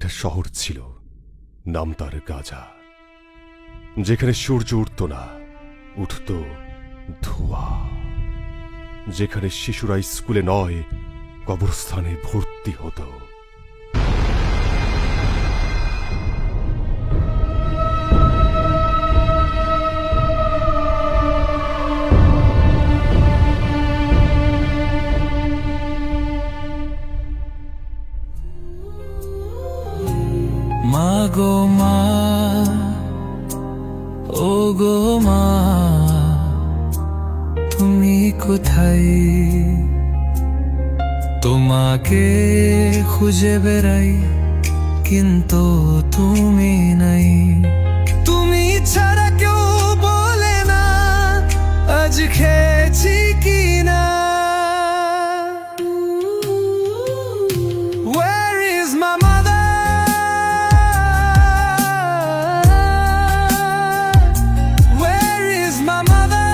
একটা শহর ছিল, নাম তার গাজা, যেখানে সূর্য উঠত না, উঠত ধোঁয়া, যেখানে শিশুরা স্কুলে নয় কবরস্থানে ভর্তি হতো। মা গো মা, ও গো মা, তুমি কোথায়? তোমাকে খুঁজে বেড়াই কিন্তু তুমি নাই। তুমি ছাড়া কেউ বলে না আজ খেয়েছি কি না। Where is my mother? Where is my mother?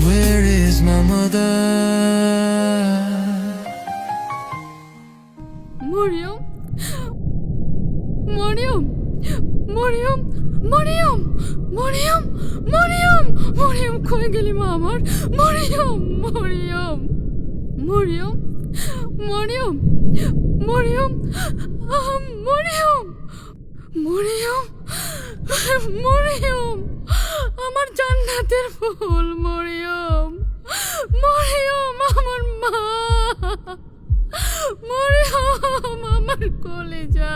Where is my mother? Mariam, Mariam, Mariam, Mariam, Mariam, Mariam, Mariam, কই গেলি মা আমার? মরিয়ম, মরিয়ম, মরিয়ম, মরিয়ম, মরিয়ম, মরিয়ম, মরিয়ম, মরিয়ম, আমার জান্নাতের ফুল মরিয়ম, মরিয়ম, আমার মা, মরিয়ম, আমার কলেজা,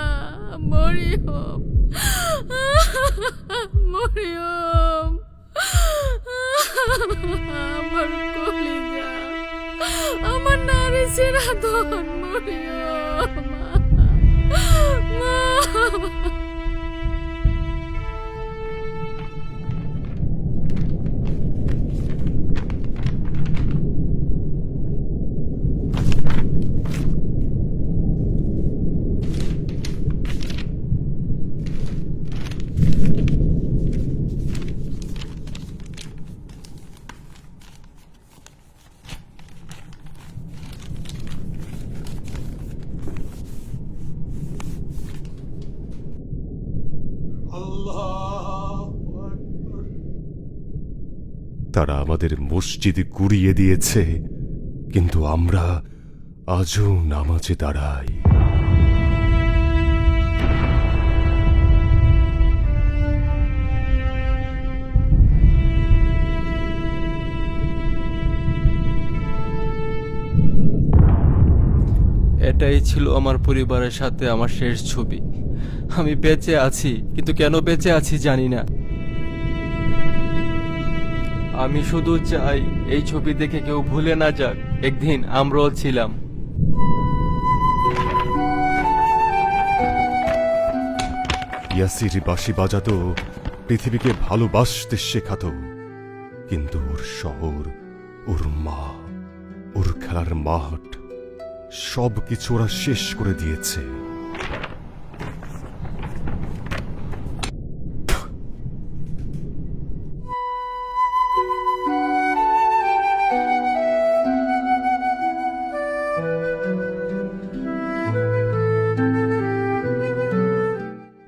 মরিয়ম, মরিয়ম, আমার কলেজা, আমার নারী সিরাদন, মরিয়ম, মা। তারা আমাদের মসজিদ গুড়িয়ে দিয়েছে, কিন্তু আমরা আজও নামাজে দাঁড়াই। এটাই ছিল আমার পরিবারের সাথে আমার শেষ ছবি। আমি বেঁচে আছি, কিন্তু কেন বেঁচে আছি জানি না। আমি শুধু চাই এই ছবি দেখে কেউ ভুলে না যাক একদিন আমরাও ছিলাম। ইয়াসির বাঁশি বাজাতো, পৃথিবীকে ভালোবাসতে শেখাতো, কিন্তু ওর শহর, ওর মা, ওর খেলার মাঠ সব কিছু ওরা শেষ করে দিয়েছে।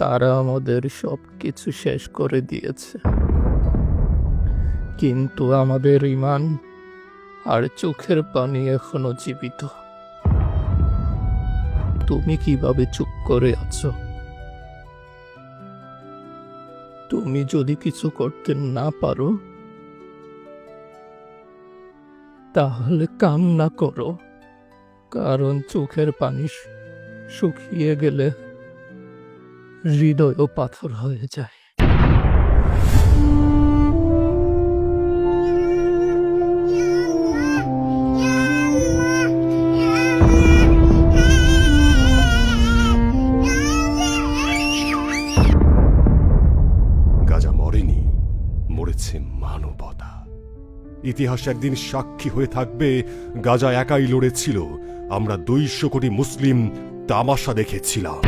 তারা আমাদের সব কিছু শেষ করে দিয়েছে, কিন্তু আমাদের ঈমান আর চোখের পানি এখনো জীবিত। তুমি কিভাবে চুপ করে আছো? তুমি যদি কিছু করতে না পারো তাহলে কান্না করো, কারণ চোখের পানি শুকিয়ে গেলে হৃদয়ও পাথর হয়ে যায়। গাজা মরেনি, মরেছে মানবতা। ইতিহাস একদিন সাক্ষী হয়ে থাকবে, গাজা একাই লড়েছিল, আমরা 200 কোটি মুসলিম তামাশা দেখেছিলাম।